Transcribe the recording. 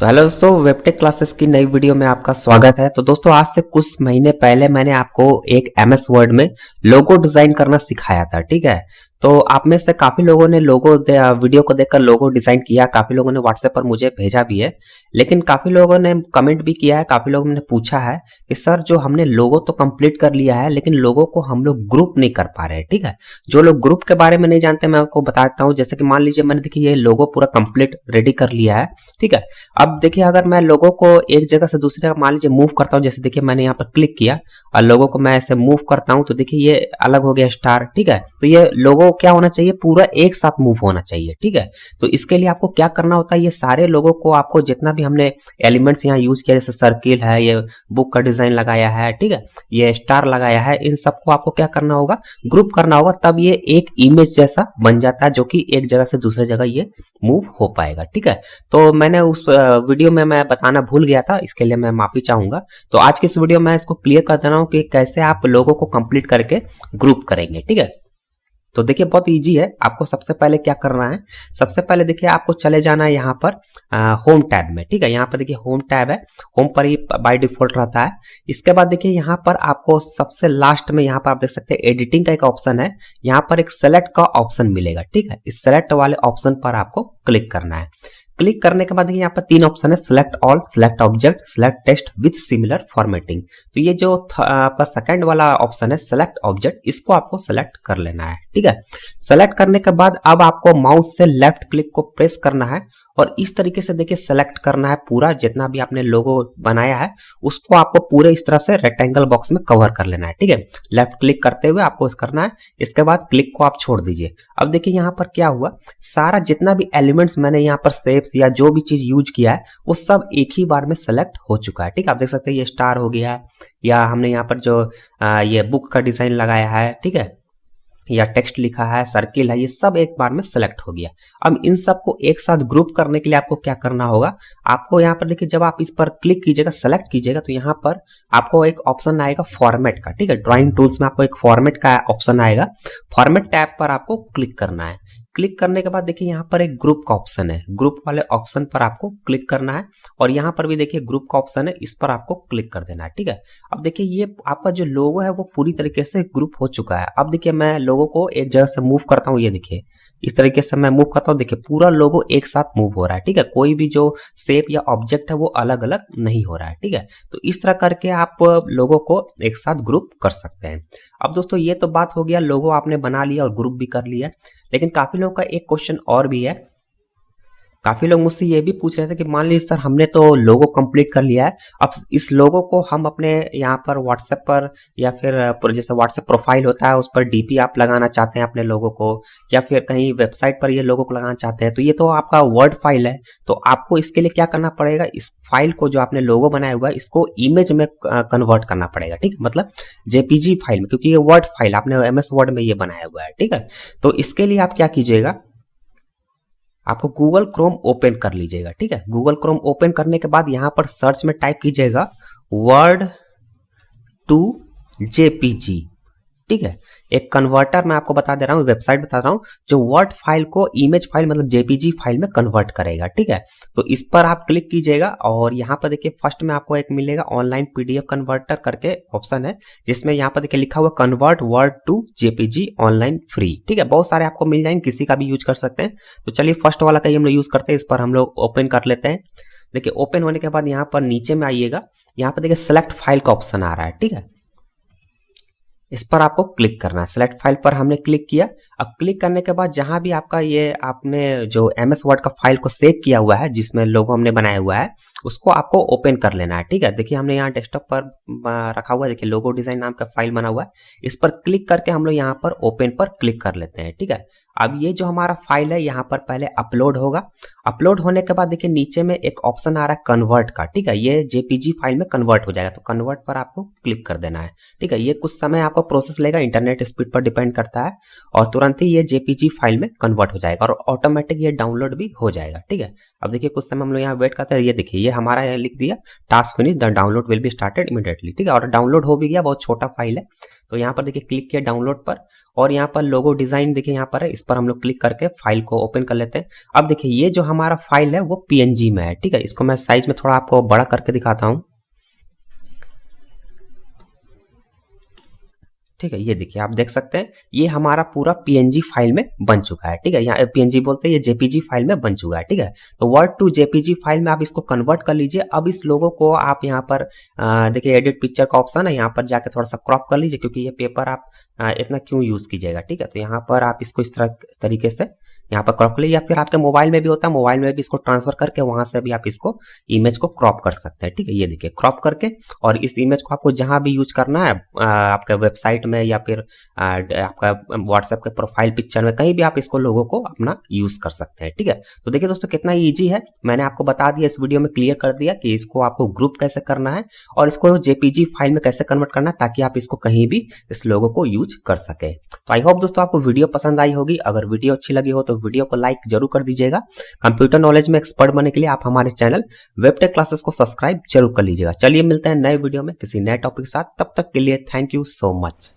तो हेलो दोस्तों, वेबटेक क्लासेस की नई वीडियो में आपका स्वागत है। तो दोस्तों, आज से कुछ महीने पहले मैंने आपको एक एमएस वर्ड में लोगो डिजाइन करना सिखाया था, ठीक है। तो आप में से काफी लोगों ने वीडियो को देखकर लोगो डिजाइन किया, काफी लोगों ने व्हाट्सएप पर मुझे भेजा भी है, लेकिन काफी लोगों ने कमेंट भी किया है, काफी लोगों ने पूछा है कि सर जो हमने लोगो तो कंप्लीट कर लिया है लेकिन लोगो को हम लोग ग्रुप नहीं कर पा रहे हैं, ठीक है। जो लोग ग्रुप के बारे में नहीं जानते मैं आपको बताता हूँ। जैसे कि मान लीजिए मैंने देखिए ये लोगो पूरा कंप्लीट रेडी कर लिया है, ठीक है। अब देखिए अगर मैं लोगों को एक जगह से दूसरी जगह मान लीजिए मूव करता हूं, जैसे देखिए मैंने यहाँ पर क्लिक किया और लोगों को मैं ऐसे मूव करता हूं तो देखिए ये अलग हो गया स्टार, ठीक है। तो ये लोगो क्या होना चाहिए, पूरा एक साथ मूव होना चाहिए, ठीक है। तो इसके लिए आपको क्या करना होता है, ये सारे लोगों को आपको जितना भी हमने एलिमेंट्स यहाँ यूज किया, जैसे सर्किल है, ये बुक का डिजाइन लगाया है, ठीक है, ये स्टार लगाया है, इन सबको आपको क्या करना होगा, ग्रुप करना होगा, तब ये एक इमेज जैसा बन जाता है जो कि एक जगह से दूसरी जगह ये मूव हो पाएगा, ठीक है। तो मैंने उस वीडियो में मैं बताना भूल गया था, इसके लिए मैं माफी चाहूंगा। तो आज की इस वीडियो में इसको क्लियर कर दे रहा हूं कि कैसे आप लोगों को कंप्लीट करके ग्रुप करेंगे, ठीक है। तो देखिए बहुत इजी है। आपको सबसे पहले क्या करना है, सबसे पहले देखिए आपको चले जाना है यहाँ पर होम टैब में, ठीक है। यहाँ पर देखिए होम टैब है, होम पर ही बाय डिफॉल्ट रहता है। इसके बाद देखिए यहाँ पर आपको सबसे लास्ट में यहाँ पर आप देख सकते हैं एडिटिंग का एक ऑप्शन है, यहाँ पर एक सेलेक्ट का ऑप्शन मिलेगा, ठीक है। इस सेलेक्ट वाले ऑप्शन पर आपको क्लिक करना है। क्लिक करने के बाद देखिए यहाँ पर तीन ऑप्शन है, select all, select object, select text with similar formatting. तो ये जो आपका सेकंड वाला ऑप्शन है सिलेक्ट ऑब्जेक्ट, इसको आपको सेलेक्ट कर लेना है, ठीक है। सेलेक्ट करने के बाद अब आपको माउस से लेफ्ट क्लिक को प्रेस करना है और इस तरीके से देखिए सेलेक्ट करना है पूरा जितना भी आपने लोगो बनाया है उसको आपको पूरे इस तरह से रेक्टेंगल बॉक्स में कवर कर लेना है, ठीक है। लेफ्ट क्लिक करते हुए आपको करना है, इसके बाद क्लिक को आप छोड़ दीजिए। अब देखिए यहाँ पर क्या हुआ, सारा जितना भी एलिमेंट्स मैंने यहाँ पर शेप्स या जो भी चीज यूज किया है वो सब एक ही बार में सेलेक्ट हो चुका है, ठीक है। आप देख सकते हैं ये स्टार हो गया है, या हमने यहाँ पर जो ये बुक का डिजाइन लगाया है, ठीक है, या टेक्स्ट लिखा है, सर्किल है, ये सब एक बार में सेलेक्ट हो गया। अब इन सबको एक साथ ग्रुप करने के लिए आपको क्या करना होगा, आपको यहाँ पर देखिए जब आप इस पर क्लिक कीजिएगा, सेलेक्ट कीजिएगा, तो यहाँ पर आपको एक ऑप्शन आएगा फॉर्मेट का, ठीक है। ड्राइंग टूल्स में आपको एक फॉर्मेट का ऑप्शन आएगा, फॉर्मेट टैब पर आपको क्लिक करना है। क्लिक करने के बाद देखिए यहाँ पर एक ग्रुप का ऑप्शन है, ग्रुप वाले ऑप्शन पर आपको क्लिक करना है और यहाँ पर भी देखिए ग्रुप का ऑप्शन है, इस पर आपको क्लिक कर देना है, ठीक है। अब देखिए ये आपका जो लोगो है वो पूरी तरीके से ग्रुप हो चुका है। अब देखिए मैं लोगो को एक जगह से मूव करता हूँ, ये देखिए इस तरीके से मैं मूव करता हूँ, देखिए पूरा लोगो एक साथ मूव हो रहा है, ठीक है। कोई भी जो शेप या ऑब्जेक्ट है वो अलग अलग नहीं हो रहा है, ठीक है। तो इस तरह करके आप लोगो को एक साथ ग्रुप कर सकते हैं। अब दोस्तों ये तो बात हो गया, लोगो आपने बना लिया और ग्रुप भी कर लिया, लेकिन काफी लोगों का एक क्वेश्चन और भी है। काफी लोग मुझसे ये भी पूछ रहे थे कि मान लीजिए सर हमने तो लोगो कंप्लीट कर लिया है, अब इस लोगो को हम अपने यहाँ पर व्हाट्सएप पर या फिर जैसे व्हाट्सएप प्रोफाइल होता है उस पर डीपी आप लगाना चाहते हैं अपने लोगो को, या फिर कहीं वेबसाइट पर ये लोगो को लगाना चाहते हैं, तो ये तो आपका वर्ड फाइल है। तो आपको इसके लिए क्या करना पड़ेगा, इस फाइल को जो आपने लोगो बनाया हुआ है इसको इमेज में कन्वर्ट करना पड़ेगा, ठीक है, मतलब जेपीजी फाइल में, क्योंकि ये वर्ड फाइल आपने एमएस वर्ड में ये बनाया हुआ है, ठीक है। तो इसके लिए आप क्या कीजिएगा, आपको गूगल क्रोम ओपन कर लीजिएगा, ठीक है। गूगल क्रोम ओपन करने के बाद यहां पर सर्च में टाइप कीजिएगा वर्ड टू जेपीजी, ठीक है। एक कन्वर्टर मैं आपको बता दे रहा हूँ, वेबसाइट बता रहा हूँ जो वर्ड फाइल को इमेज फाइल मतलब जेपीजी फाइल में कन्वर्ट करेगा, ठीक है। तो इस पर आप क्लिक कीजिएगा और यहाँ पर देखिए फर्स्ट में आपको एक मिलेगा ऑनलाइन पीडीएफ कन्वर्टर करके ऑप्शन है, जिसमें यहाँ पर देखिए लिखा हुआ convert Word to JPG online free, ठीक है। बहुत सारे आपको मिल जाएंगे, किसी का भी यूज कर सकते हैं। तो चलिए फर्स्ट वाला का ही हम लोग यूज करते हैं, इस पर हम लोग ओपन कर लेते हैं। देखिए ओपन होने के बाद यहाँ पर नीचे में आइएगा, यहाँ पर देखिए सेलेक्ट फाइल का ऑप्शन आ रहा है, ठीक है। इस पर आपको क्लिक करना है, सेलेक्ट फाइल पर हमने क्लिक किया। अब क्लिक करने के बाद जहां भी आपका ये आपने जो एमएस वर्ड का फाइल को सेव किया हुआ है जिसमें लोगो हमने बनाया हुआ है उसको आपको ओपन कर लेना है, ठीक है। देखिए हमने यहाँ डेस्कटॉप पर रखा हुआ है, देखिए लोगो डिजाइन नाम का फाइल बना हुआ है, इस पर क्लिक करके हम लोग यहाँ पर ओपन पर क्लिक कर लेते हैं, ठीक है। अब ये जो हमारा फाइल है यहाँ पर पहले अपलोड होगा, अपलोड होने के बाद देखिए नीचे में एक ऑप्शन आ रहा है कन्वर्ट का, ठीक है, ये जेपीजी फाइल में कन्वर्ट हो जाएगा, तो कन्वर्ट पर आपको क्लिक कर देना है, ठीक है। ये कुछ समय आपको प्रोसेस लेगा, इंटरनेट स्पीड पर डिपेंड करता है, और तुरंत ही ये जेपीजी फाइल में कन्वर्ट हो जाएगा और ऑटोमेटिक ये डाउनलोड भी हो जाएगा, ठीक है। अब देखिए कुछ समय हम लोग यहाँ वेट करते हैं, ये देखिए ये हमारा यहाँ लिख दिया task finish, the download will be started immediately, ठीक है, और डाउनलोड हो भी गया, बहुत छोटा फाइल है। तो यहाँ पर देखिए क्लिक किया डाउनलोड पर और यहाँ पर लोगो डिजाइन देखिए यहाँ पर है, इस पर हम लोग क्लिक करके फाइल को ओपन कर लेते हैं। अब देखिए ये जो हमारा फाइल है वो पीएनजी में है, ठीक है। इसको मैं साइज में थोड़ा आपको बड़ा करके दिखाता हूँ, ठीक है। ये देखिए आप देख सकते हैं ये हमारा पूरा पीएनजी फाइल में बन चुका है, ठीक है। यहाँ पीएनजी बोलते हैं, ये जेपीजी फाइल में बन चुका है, ठीक है। तो वर्ड टू जेपीजी फाइल में आप इसको कन्वर्ट कर लीजिए। अब इस लोगो को आप यहाँ पर देखिए एडिट पिक्चर का ऑप्शन है, यहाँ पर जाके थोड़ा सा क्रॉप कर लीजिए, क्योंकि ये पेपर आप इतना क्यों यूज कीजिएगा, ठीक है। तो यहाँ पर आप इसको इस तरह तरीके से यहाँ पर क्रॉप कर लीजिए, या फिर आपके मोबाइल में भी होता है, मोबाइल में भी इसको ट्रांसफर करके वहां से भी आप इसको इमेज को क्रॉप कर सकते हैं, ठीक है। ये देखिए क्रॉप करके, और इस इमेज को आपको जहां भी यूज करना है आपके वेबसाइट में या फिर आपका व्हाट्सएप के प्रोफाइल पिक्चर में, कहीं भी आप इसको लोगों को अपना यूज कर सकते हैं, ठीक है। तो देखिए दोस्तों कितना इजी है, मैंने आपको बता दिया, इस वीडियो में क्लियर कर दिया कि इसको आपको ग्रुप कैसे करना है और इसको जेपीजी फाइल में कैसे कन्वर्ट करना है, ताकि आप इसको कहीं भी इस लोगो को यूज कर सके। तो आई होप दोस्तों आपको वीडियो पसंद आई होगी। अगर वीडियो अच्छी लगी हो तो वीडियो को लाइक जरूर कर दीजिएगा। कंप्यूटर नॉलेज में एक्सपर्ट बनने के लिए आप हमारे चैनल वेबटेक क्लासेस को सब्सक्राइब जरूर कर लीजिएगा। चलिए मिलते हैं नए वीडियो में किसी नए टॉपिक के साथ, तब तक के लिए थैंक यू सो मच।